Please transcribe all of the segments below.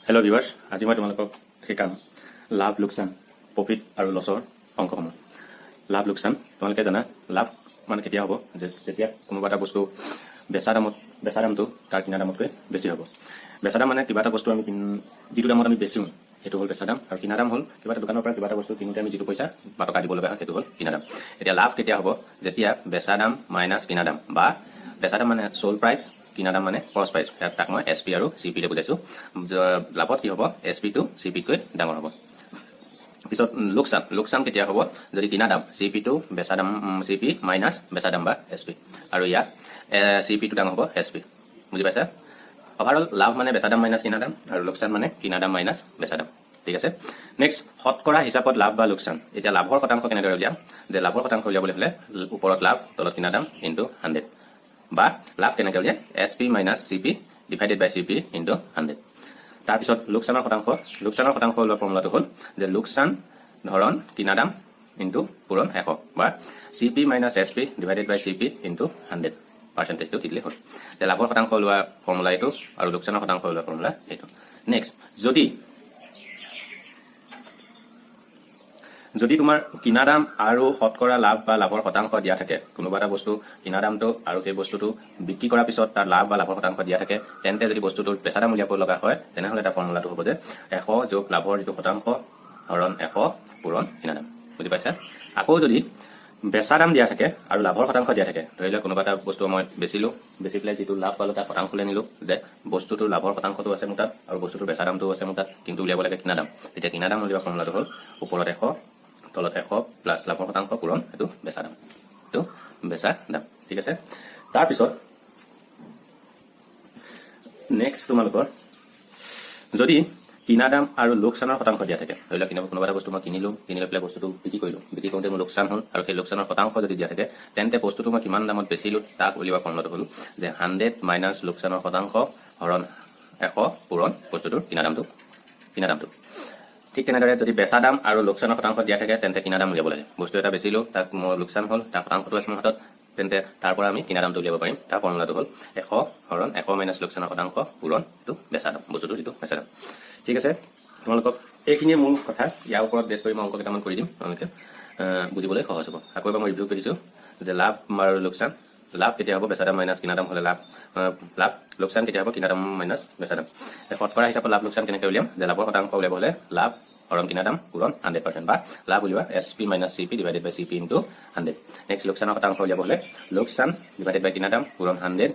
Hello' viewers, আজি মই তোমালোকক শিকাম লাভ লোকচান প্ৰফিট আৰু লছৰ অংকসমূহ। লাভ লোকচান তোমালোকে জানা, লাভ মানে কেতিয়া হ'ব, যে যেতিয়া কোনোবা এটা বস্তু বেচা দামটো তাৰ কিনা দামতকৈ বেছি হ'ব। বেচা দাম মানে কিবা এটা বস্তু আমি যিটো দামত আমি বেচোঁ সেইটো হ'ল বেচা দাম, আৰু কিনা দাম হ'ল কিবা এটা দোকানৰ পৰা কিবা এটা বস্তু কিনোতে আমি যিটো পইচা বা টকা দিব লগা হয় সেইটো হ'ল কিনা দাম। এতিয়া লাভ কেতিয়া হ'ব, যেতিয়া বেচা দাম মাইনাছ কিনা দাম, বা বেচা দাম মানে চ'ল প্ৰাইচ, কিনা দাম মানে কষ্ট প্ৰাইচ। তাক মই SP আৰু CP ৰে বুজাইছোঁ। লাভত কি হ'ব, SP টো CP তকৈ ডাঙৰ হ'ব। পিছত লোকচান কেতিয়া হ'ব, যদি কিনা দাম CP টো বেচা দাম CP মাইনাছ বেচা দাম বা SP, আৰু ইয়াত CP টো ডাঙৰ হ'ব SP। বুজি পাইছা? অভাৰঅল লাভ মানে বেচা দাম মাইনাছ কিনা দাম, আৰু লোকচান মানে কিনা দাম মাইনাছ বেচা দাম। ঠিক আছে। নেক্সট, শতকৰা হিচাপত লাভ বা লোকচান। এতিয়া লাভৰ শতাংশ কেনেদৰে উলিয়াম, যে লাভৰ শতাংশ উলিয়াবলৈ হ'লে ওপৰত লাভ তলত কিনা দাম ইনটু 100, বা লাভ কেনেকৈ উলিয়াই SP মাইনাছ CP ডিভাইডেড বাই CP ইনটু 100। তাৰপিছত লোকচানৰ শতাংশ ওলোৱা ফৰ্মুলাটো হ'ল যে লোকচান ধৰণ কিনা দাম ইনটু পূৰণ 100, বা CP মাইনাছ SP ডিভাইডেড বাই CP ইনটু 100 পাৰ্চেণ্টেজটো দি দিলে হ'ল। যে লাভৰ শতাংশ ওলোৱা ফৰ্মুলা এইটো, আৰু লোকচানৰ শতাংশ ওলোৱা ফৰ্মুলা এইটো। নেক্সট, যদি তোমাৰ কিনা দাম আৰু শতকৰা লাভ বা লাভৰ শতাংশ দিয়া থাকে, কোনোবা এটা বস্তু কিনা দামটো আৰু সেই বস্তুটো বিক্ৰী কৰাৰ পিছত তাৰ লাভ বা লাভৰ শতাংশ দিয়া থাকে, তেন্তে যদি বস্তুটোৰ বেচা দাম উলিয়াব লগা হয়, তেনেহ'লে এটা ফৰ্মুলাটো হ'ব যে 100 যোগ লাভৰ যিটো শতাংশ হৰণ 100 পূৰণ কিনা দাম। বুজি পাইছা? আকৌ যদি বেচা দাম দিয়া থাকে আৰু লাভৰ শতাংশ দিয়া থাকে, ধৰি লওক কোনোবা এটা বস্তু মই বেচি পেলাই যিটো লাভ পালোঁ তাৰ শতাংশলৈ নিলোঁ, যে বস্তুটোৰ লাভৰ শতাংশটো আছে মোৰ তাত আৰু বস্তুটোৰ বেচা দামটোও আছে মোৰ তাত, কিন্তু উলিয়াব লাগে কিনা দাম। তেতিয়া কিনা দাম উলিওৱা ফৰ্মুলাটো হ'ল ওপৰত 100 তলত 100 প্লাছ লাভৰ শতাংশ পূৰণ এইটো বেচা দাম। ঠিক আছে। তাৰপিছত নেক্সট, তোমালোকৰ যদি কিনা দাম আৰু লোকচানৰ শতাংশ দিয়া থাকে, ধৰি লওক কোনোবা এটা বস্তু মই কিনি লৈ পেলাই বস্তুটো বিক্ৰী কৰোঁতে মোৰ লোকচান হ'ল, আৰু সেই লোকচানৰ শতাংশ যদি দিয়া থাকে, তেন্তে বস্তুটো মই কিমান দামত বেচিলোঁ তাক উলিওৱা ফৰ্মুলাটো হ'ল যে 100 মাইনাছ লোকচানৰ শতাংশ হৰণ 100 পূৰণ বস্তুটোৰ কিনা দামটো। ঠিক তেনেদৰে যদি বেচা দাম আৰু লোকচানৰ শতাংশ দিয়া থাকে, তেন্তে কিনা দাম উলিয়াব লাগে। বস্তু এটা বেচিলোঁ, তাক মোৰ লোকচান হ'ল, তাৰ শতাংশটো আছে মোৰ হাতত, তেন্তে তাৰ পৰা আমি কিনা দামটো উলিয়াব পাৰিম। তাৰ ফৰ্মুলাটো হ'ল 100 হৰণ 100 মাইনাছ লোকচানৰ শতাংশ পূৰণ এইটো বেচা দাম, বস্তুটো যিটো বেচা দাম। ঠিক আছে। তোমালোকক এইখিনিয়ে মূল কথা। ইয়াৰ ওপৰত বেছ কৰি মই অংক কেইটামান কৰি দিম, তোমালোকে বুজিবলৈ সহজ হ'ব। আকৌ এবাৰ মই ৰিভিউ কৰিছোঁ যে লাভ আৰু লোকচান। লাভ কেতিয়া হ'ব, বেচা দাম মাইনাছ কিনা দাম হ'লে লাভ। লোকচান কেতিয়া হ'ব, কিনা দাম মাইনাছ বেচা দাম। শতকৰা হিচাপত লাভ লোকচান কেনেকৈ উলিয়াম, যে লাভৰ শতাংশ উলিয়াব হ'লে লাভ হৰণ কিনা দাম পূৰণ 100%, বা লাভ উলিওৱা SP মাইনাছ CP ডিভাইডেড বাই CP ইনটু 100। নেক্সট, লোকচানৰ শতাংশ উলিয়াব হ'লে লোকচান ডিভাইডেড বাই কিনা দাম পূৰণ 100,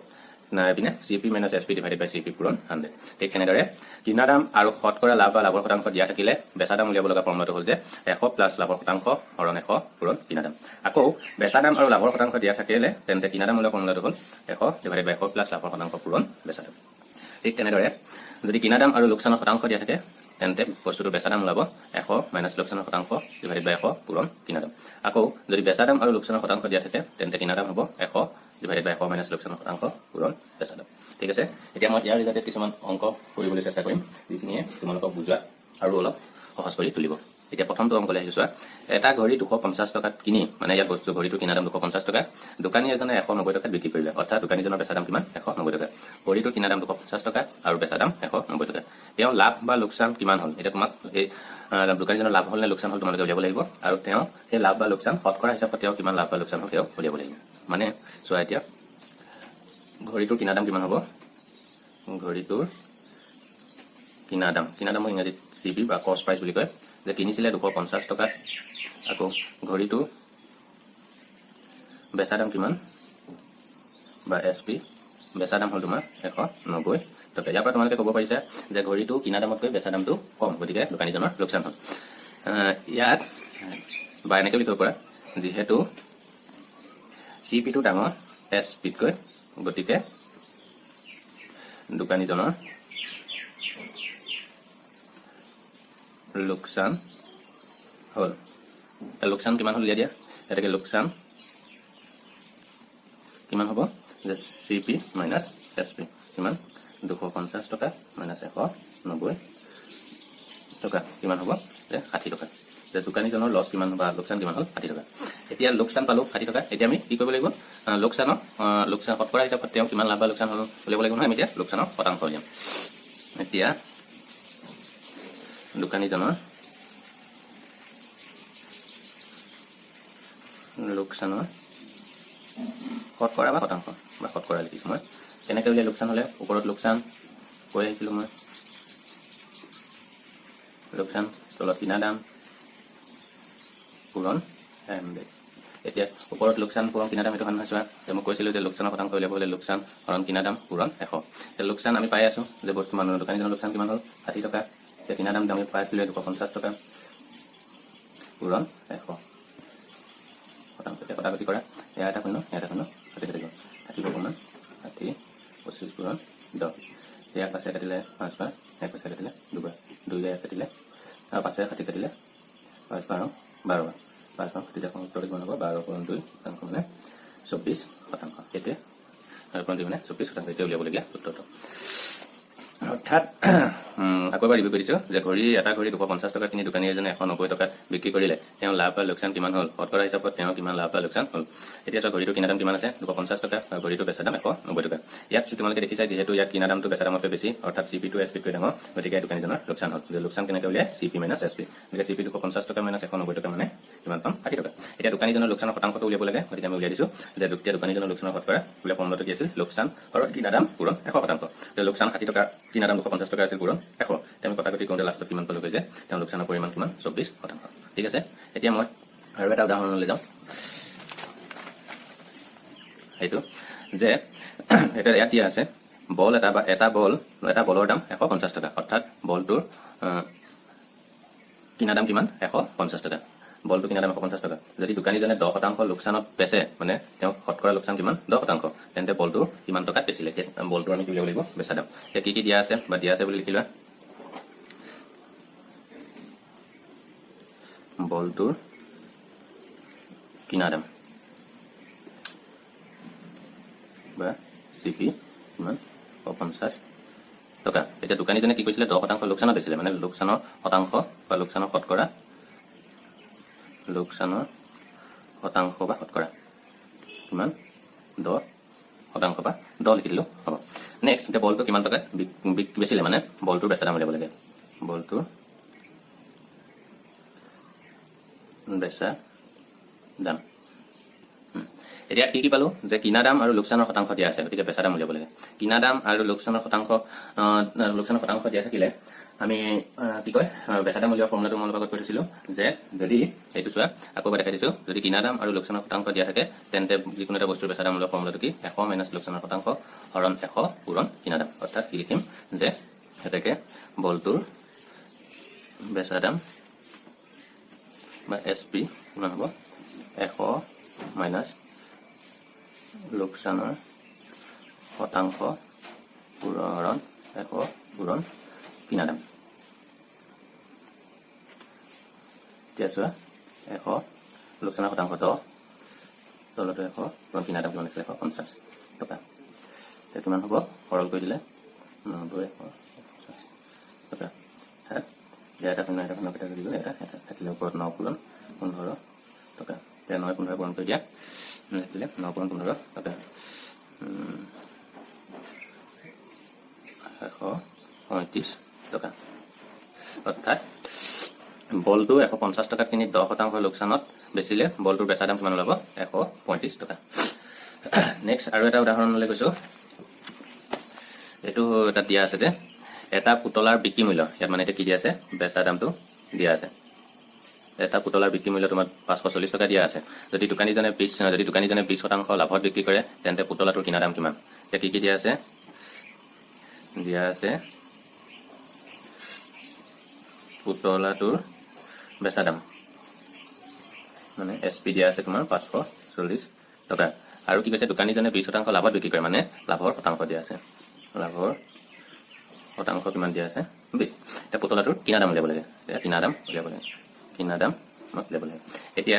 পিনে CP মাইনাছ SP ডিভাইডেড বাই CP পূৰণ 100। ঠিক তেনেদৰে কিনা দাম আৰু শতকৰা লাভ বা লাভৰ শতাংশ দিয়া থাকিলে বেচা দাম উলিয়াব লগা ফৰ্মুলাটো হ'ল যে 100 প্লাছ লাভৰ শতাংশ হৰণ 100 পূৰণ কিনা দাম। আকৌ বেচা দাম আৰু লাভৰ শতাংশ দিয়া থাকিলে তেন্তে কিনা দাম উলিওৱা ফৰ্মুলাটো হ'ল 100 ডিভাইডেড বাই 100 প্লাছ লাভৰ শতাংশ পূৰণ বেচা দাম। ঠিক তেনেদৰে যদি কিনা দাম আৰু লোকচানৰ শতাংশ দিয়া থাকে, তেন্তে বস্তুটো বেচা দাম ওলাব 100 মাইনাছ লোকচানৰ শতাংশ ডিভাইডেড বাই 100 পূৰণ কিনা দাম। আকৌ যদি বেচা দাম আৰু লোকচানৰ শতাংশ দিয়া থাকে, তেন্তে কিনা দাম হ'ব 100 ডিভাইডেড বাই 100 মাইনাছ লোকচানৰ শতাংশ পূৰণ বেচা দাম। ঠিক আছে। এতিয়া মই ইয়াৰ ৰিলেটেড কিছুমান অংক কৰিবলৈ চেষ্টা কৰিম, যিখিনিয়ে তোমালোকক বুজোৱাত আৰু অলপ সহজ কৰি তুলিব। এতিয়া প্ৰথমটো অংকলৈ আহিছোঁ চোৱা। এটা ঘড়ী 250 টকাত কিনি, মানে ইয়াত বস্তু ঘড়ীটো কিনা দাম 250 টকা, দোকানী এজনে 190 টকাত বিক্ৰী কৰিলে। অৰ্থাৎ দোকানীজনৰ বেচা দাম কিমান, 190 টকা। ঘড়ীটোৰ কিনা দাম 250 টকা আৰু বেচা দাম 190 টকা। তেওঁ লাভ বা লোকচান কিমান হ'ল, এতিয়া তোমাক সেই দোকানীজনৰ লাভ হ'ল নে লোকচান হ'ল তোমালোকে উলিয়াব লাগিব, আৰু তেওঁ সেই লাভ বা লোকচান শতকৰা হিচাপত তেওঁ কিমান লাভ বা লোকচান হ'ল তেওঁ উলিয়াব লাগিব। মানে চোৱা, এতিয়া ঘড়ীটোৰ কিনা দাম কিমান হ'ব, ঘড়ীটোৰ কিনা দাম ইংৰাজীত CP বা কষ্ট প্ৰাইচ বুলি কয়, যে কিনিছিলে 250 টকাত, আকৌ ঘড়ীটোৰ বেচা দাম কিমান, বা SP বেচা দাম হ'ল তোমাৰ 190 টকা। ইয়াৰ পৰা তোমালোকে ক'ব পাৰিছা যে ঘড়ীটো কিনা দামতকৈ বেচা দামটো কম, গতিকে দোকানীজনৰ লোকচান হ'ল। ইয়াত বা এনেকৈ লিখিব পৰা, যিহেতু CP টো ডাঙৰ SP তকৈ, গতিকে দোকানীজনৰ লোকচান হ'ল। লোকচান কিমান হ'ল উলিয়াই দিয়া, ইয়াতে লোকচান কিমান হ'ব, যে CP মাইনাছ SP কিমান, 250 টকা মাইনাছ 190 টকা কিমান হ'ব, যে 60 টকা। যে দোকানীজনৰ লছ কিমান বা লোকচান কিমান হ'ল, 60 টকা। এতিয়া লোকচান পালোঁ 60 টকা। এতিয়া আমি কি কৰিব লাগিব, লোকচান শতকৰা হিচাপত তেওঁ কিমান লাভ বা লোকচান হ'ল উলিয়াব লাগিব নহয়। আমি এতিয়া লোকচানৰ শতাংশ উলিয়াম। এতিয়া দোকানীজনৰ লোকচানৰ শতকৰা বা শতাংশ বা শতকৰা লিখিছোঁ মই। কেনেকৈ উলিয়াই লোকচান হ'লে? ওপৰত লোকচান কৈ আহিছিলোঁ মই, লোকচান তলত কিনা দাম পূৰণ এতিয়া ওপৰত লোকচান পূৰণ কিনা দাম এইটো ভাল নহয় চোৱা। মই কৈছিলোঁ যে লোকচানৰ শতাংশ উলিয়াব হ'লে লোকচান হৰণ কিনা দাম পূৰণ 100। এতিয়া লোকচান আমি পাই আছোঁ যে বস্তু মানুহৰ দোকানীজনৰ লোকচান কিমান হ'ল? 60 টকা। এতিয়া কিনা দাম আমি পাই আছিলোঁ 250 টকা পূৰণ 100 শতাংশ। এতিয়া কটাকটি কৰা, এয়া এটা শূন্য, এয়া এটা শূন্য, কাটি কাটি গ'ল, থাকিব কিমান? 60 25 পূৰণ 10। ইয়াক 5 কাটিলে 5 বাৰ, ইয়াক 5 কাটিলে 2 বাৰ, 2 1 কাটিলে আৰু 5 60 কাটিলে 5 12 বাৰ, 5 কাটিলে উত্তৰ কিমান হ'ব? 12 পূৰণ 2 শতাংশ মানে 24 শতাংশ। সেইটোৱে 12 পূৰণ 2 মানে 24 শতাংশ। এতিয়া উলিয়াবলগীয়া উত্তৰটো। অৰ্থাৎ আকৌ এবাৰ ৰিভিউ কৰিছোঁ যে এটা ঘড়ী 250 টকা কিনি দোকানী এজনে 190 টকাত বিক্ৰী কৰিলে তেওঁ লাভ বা লোকচান কিমান হ'ল? শতকৰা হিচাপত তেওঁ কিমান লাভ বা লোকচান হ'ল? এতিয়া চোৱা, ঘড়ীটোৰ কিনা দাম কিমান আছে? 250 টকা আৰু ঘড়ীটোৰ বেচা দাম 190 টকা। ইয়াত তোমালোকে দেখিছা যিহেতু ইয়াত কিনা দামটো বেচা দামতকৈ বেছি, অৰ্থাৎ CP2 SP2 ডাঙৰ, গতিকে দোকানীজনৰ লোকচান হ'ল। লোকচান কেনেকৈ উলিয়াই? CP minus SP। গতিকে CP 250 টকা মাইনাছ 190 টকা মানে কিমান পাম? 60 টকা। এতিয়া দোকানীজনৰ লোকচানৰ শতাংশটো উলিয়াব লাগে, গতিকে আমি উলিয়াই দিছোঁ যে এতিয়া দোকানীজনৰ লোকচানৰ শতকৰা বোলে ফৰ্মুলাটো কি আছিল? লোকচান হৰণ কিনা দাম পূৰণ 100 শতাংশ। লোকচান 60 টকা, কিনা দাম 250 টকা আছিল, পূৰণ 100। আমি কটাকটি কৰোঁতে লাষ্টত কিমান পালোগৈ যে তেওঁ লোকচানৰ পৰিমাণ কিমান? 24 শতাংশ। ঠিক আছে। এতিয়া মই আৰু এটা উদাহৰণলৈ যাওঁ। সেইটো যে এতিয়া ইয়াত দিয়া আছে বল এটা বা এটা বলৰ দাম 150 টকা, অৰ্থাৎ বলটোৰ কিনা দাম কিমান? 150 টকা। বলটো কিনা দাম 150 টকা। যদি দোকানীজনে 10 শতাংশ লোকচানত বেচে, মানে তেওঁ শতকৰা লোকচান কিমান? 10 শতাংশ, তেন্তে বলটো কিমান টকাত বেচিলে? বলটো আমি উলিয়াব লাগিব বেচা দাম। এতিয়া কি দিয়া আছে বা দিয়া আছে বুলি লিখি লোৱা। বলটোৰ কিনা দাম বা CP কিমান? 150 টকা। এতিয়া দোকানীজনে কি কৰিছিলে? 10 শতাংশ লোকচানত বেচিলে, মানে লোকচানৰ শতাংশ বা লোকচানৰ শতকৰা, লোকচানৰ শতাংশ বা শতকৰা কিমান? 10 শতাংশ বা 10 লিখি দিলোঁ হ'ব। নেক্সট, এতিয়া বলটো কিমান টকাত বেচিলে, মানে বলটোৰ বেচা দাম উলিয়াব লাগে। বলটোৰ বেচা দাম। এতিয়া কি পালো? যে কিনা দাম আৰু লোকচানৰ শতাংশ দিয়া আছে, গতিকে বেচা দাম উলিয়াব লাগে। কিনা দাম আৰু লোকচানৰ শতাংশ দিয়া থাকিলে আমি কি কয়? বেচা দাম উলিওৱা ফৰ্মুলাটো মই লগত কৈ থৈছিলোঁ যে যদি এইটো চোৱা, আকৌ এবাৰ দেখাই দিছোঁ, যদি কিনা দাম আৰু লোকচানৰ শতাংশ দিয়া থাকে, তেন্তে যিকোনো এটা বস্তুৰ বেচা দাম উলিওৱা ফৰ্মুলাটো কি? 100 মাইনাছ লোকচানৰ শতাংশ হৰণ 100 পূৰণ কিনা দাম। অৰ্থাৎ কি লিখিম? যে এতেকে বলটোৰ বেচা দাম বা SP কিমান হ'ব? 100 মাইনাছ লোকচানৰ শতাংশ হৰণ 100 পূৰণ কিনা দাম। এতিয়া চোৱা, 100 লোকচানৰ শতাংশ 10, তলতো 100 পূৰণ কিনা দাম কিমান আছিলে? 150 টকা। এতিয়া কিমান হ'ব? সৰল কৰি দিলে 90 টকা। এতিয়া এটা শূন্য কেইটা কৰি দিলে, এটা থাকিলে ওপৰত 9 পূৰণ 15 টকা। এতিয়া 9 15 পূৰণ কৰি দিয়া, থাকিলে 9 পূৰণ 15 টকা। 135 টকা। অৰ্থাৎ বলটো 150 টকাত কিনি 10 শতাংশ লোকচানত বেচিলে বলটোৰ বেচা দাম কিমান ওলাব? 135 টকা। নেক্সট আৰু এটা উদাহৰণলৈ গৈছোঁ। এইটো তাত দিয়া আছে যে এটা পুতলাৰ বিক্ৰী মূল্য, ইয়াত মানে এতিয়া কি দিয়া আছে? বেচা দামটো দিয়া আছে। এটা পুতলাৰ বিক্ৰী মূল্য তোমাৰ 540 টকা দিয়া আছে। যদি দোকানীজনে 20 শতাংশ লাভত বিক্ৰী কৰে, তেন্তে পুতলাটোৰ কিনা দাম কিমান? এতিয়া কি দিয়া আছে? দিয়া আছে পুতলাটোৰ বেচা দাম, মানে SP দিয়া আছে তোমাৰ 540 টকা। আৰু কি কৈছে? দোকানীজনে 20 শতাংশ লাভত বিক্ৰী কৰে, মানে লাভৰ শতাংশ দিয়া আছে। লাভৰ শতাংশ কিমান দিয়া আছে? 20। এতিয়া পুতলাটোৰ কিনা দাম উলিয়াব লাগে। কিনা দাম উলিয়াব লাগে। এতিয়া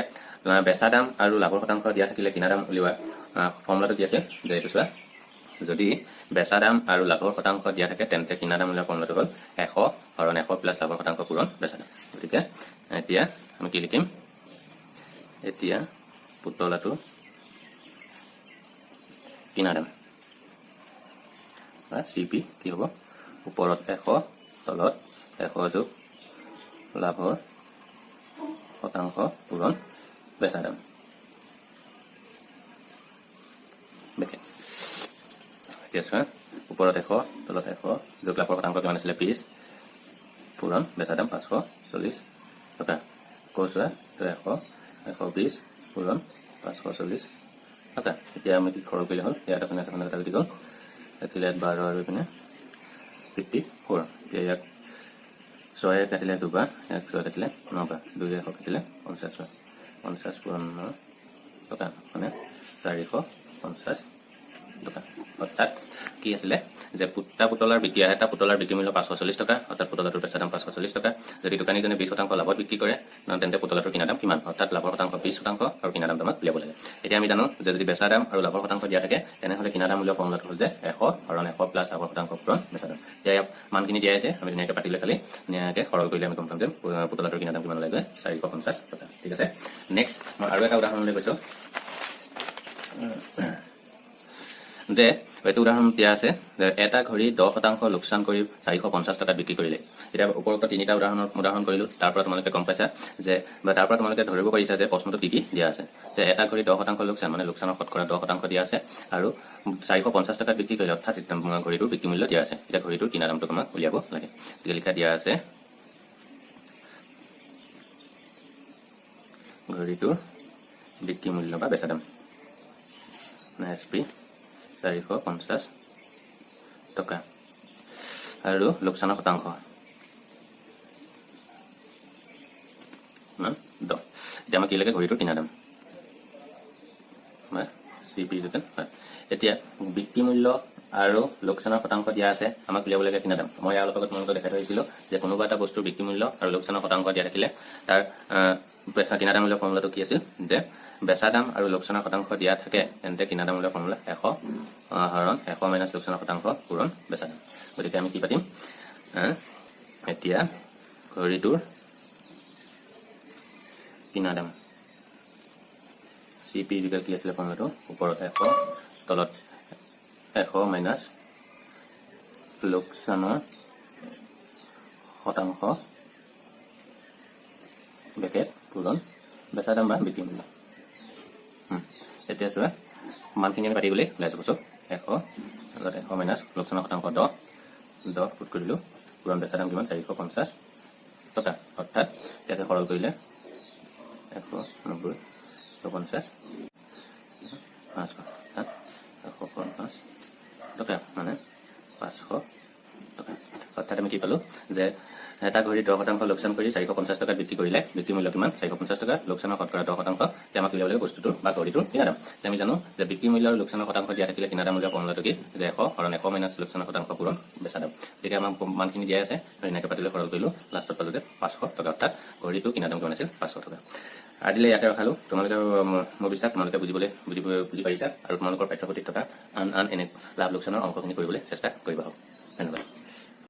বেচা দাম আৰু লাভৰ শতাংশ দিয়া থাকিলে কিনা দাম উলিওৱা ফৰ্মুলাটো কি আছে? যে এইটো চোৱা, যদি বেচা দাম আৰু লাভৰ শতাংশ দিয়া থাকে, তেন্তে কিনা দাম উলিওৱা ফৰ্মুলাটো হ'ল 100 হৰণ 100 প্লাছ লাভৰ শতাংশ পূৰণ বেচা দাম। গতিকে এতিয়া আমি কি লিখিম? এতিয়া পুতলাটো কিনা দাম বা CP কি হ'ব? ওপৰত 100, তলত 100 যোগ লাভৰ শতাংশ পূৰণ বেচা দাম। বেকেট এতিয়া চোৱা ওপৰত 100 তলত 100 যোগ লাভৰ শতাংশ কিমান আছিলে 20 পূৰণ বেচা দাম 540 টকা। আকৌ চোৱা 120 পূৰণ 540 টকা। এতিয়া আমি কি খৰচ কৰিলে হ'ল ইয়াত আপোনাৰ এটা কাটি গ'ল কাটিলে 12 আৰু এইপিনে 54। এতিয়া ইয়াক 6 কাটিলে দুবাৰ, ইয়াক 6 কাটিলে 9 বাৰ, 2 কাটিলে 50 50 পূৰণ 9 টকা মানে 450 টকা। অৰ্থাৎ কি আছিলে যে পুতলাৰ বিক্ৰী এটা পুতলাৰ বিক্ৰী মূল্য 540 টকা, অৰ্থাৎ পুতলাটোৰ বেচা দাম 540 টকা। যদি দোকানীজনে 20% লাভত বিক্ৰী কৰে তেন্তে পুতলাটোৰ কিনা দাম কিমান, অৰ্থাৎ লাভৰ শতাংশ 20% আৰু কিনা দামটো আমাক উলিয়াব লাগে। এতিয়া আমি জানো যে যদি বেচা দাম আৰু লাভৰ শতাংশ দিয়া থাকে তেনেহ'লে কিনা দাম উলিওৱা ফৰ্মুলাটো হ'ল যে 100 হৰণ 100 প্লাছ লাভৰ শতাংশ পূৰণ বেচা দাম। এতিয়া ইয়াত মানখিনি দিয়া আছে, আমি ধুনীয়াকৈ পাতিলে খালি ধুনীয়াকৈ সৰল কৰিলে আমি গম পাম যে পুতলাটোৰ কিনা দাম কিমান লাগে 450 টকা। ঠিক আছে, নেক্সট মই আৰু এটা উদাহৰণলৈ গৈছোঁ যে এইটো উদাহৰণ দিয়া আছে যে এটা ঘড়ী 10% লোকচান কৰি 450 টকাত বিক্ৰী কৰিলে। এতিয়া ওপৰত 3টা উদাহৰণ কৰিলোঁ, তাৰ পৰা তোমালোকে গম পাইছা যে বা তাৰ পৰা তোমালোকে ধৰিব পাৰিছা যে প্ৰশ্নটো কি দিয়া আছে যে এটা ঘড়ী 10% লোকচান মানে লোকচানৰ শতকৰা 10% দিয়া আছে আৰু 450 টকাত বিক্ৰী কৰিলে, অৰ্থাৎ ঘড়ীটোৰ বিক্ৰী মূল্য দিয়া আছে। এতিয়া ঘড়ীটোৰ কিনা দামটো আমাক উলিয়াব লাগে। গতিকে লিখা দিয়া আছে ঘড়ীটোৰ বিক্ৰী মূল্য বা বেচা দাম SP 450 টকা আৰু লোকচানৰ শতাংশ 10। এতিয়া আমাক কি লাগে ঘড়ীটোৰ কিনা দাম CP। এতিয়া বিক্ৰী মূল্য আৰু লোকচানৰ শতাংশ দিয়া আছে, আমাক উলিয়াব লাগে কিনা দাম। মই ইয়াৰ লগত তোমালোকক দেখাই থৈছিলো যে কোনোবা এটা বস্তুৰ বিক্ৰী মূল্য আৰু লোকচানৰ শতাংশ দিয়া থাকিলে তাৰ কিনা দাম উলিওৱা ফৰ্মুলাটো কি আছিল যে বেচা দাম আৰু লোকচানৰ শতাংশ দিয়া থাকে তেন্তে কিনা দাম উলিওৱা ফৰ্মুলা 100 হৰণ 100 মাইনাছ লোকচানৰ শতাংশ পূৰণ বেচা দাম। গতিকে আমি কি পাতিম এতিয়া ঘড়ীটোৰ কিনা দাম CP কি আছিলে ফৰ্মুলাটো ওপৰত 100 তলত 100 মাইনাছ লোকচানৰ শতাংশ বেকেট পূৰণ বেচা দাম বা বিক্ৰী মূল্য। এতিয়া চোৱা মানখিনি আমি পাতি গ'লে ওলাই যাব। চব 100 তলত 100 মাইনাছ লোকচানৰ শতাংশ 10 পুট কৰিলোঁ পূৰণ বেচা দাম কিমান 450 টকা। অৰ্থাৎ ইয়াতে সৰল কৰিলে 190 150 150 টকা মানে 500 টকা। অৰ্থাৎ আমি কি পালোঁ যে এটা ঘড়ী 10% লোকচান কৰি 450 টকাত বিক্ৰী কৰিলে বিক্ৰী মূল্য কিমান 450 টকা, লোকচানৰ শতকৰা 10%। আমাক উলিয়াব লাগে বস্তুটোৰ বা ঘড়ীটোৰ কিনা দাম। আমি জানো যে বিক্ৰী মূল্য আৰু লোকচানৰ শতাংশ দিয়া থাকিলে কিনা দাম উলিওৱা ফৰ্মুলাটো কি যে 100 হৰণ 100 মাইনাছ লোকচানৰ শতাংশ পূৰণ বেচা দাম। গতিকে আমাক মানখিনি দিয়া আছে, ধুনীয়াকৈ পাতিলে সৰল কৰিলোঁ, লাষ্টত পালোঁ যে 500 টকা। অৰ্থাৎ ঘড়ীটো কিনা দাম কিমান আছিল 500 টকা। আজিলৈ ইয়াতে ৰখালোঁ। তোমালোকে মোৰ বিশ্বাস তোমালোকে বুজি পাৰিছা আৰু তোমালোকৰ পাঠ্যপুথিত থকা আন এনে লাভ লোকচানৰ অংশখিনি কৰিবলৈ চেষ্টা কৰিবা। ধন্যবাদ।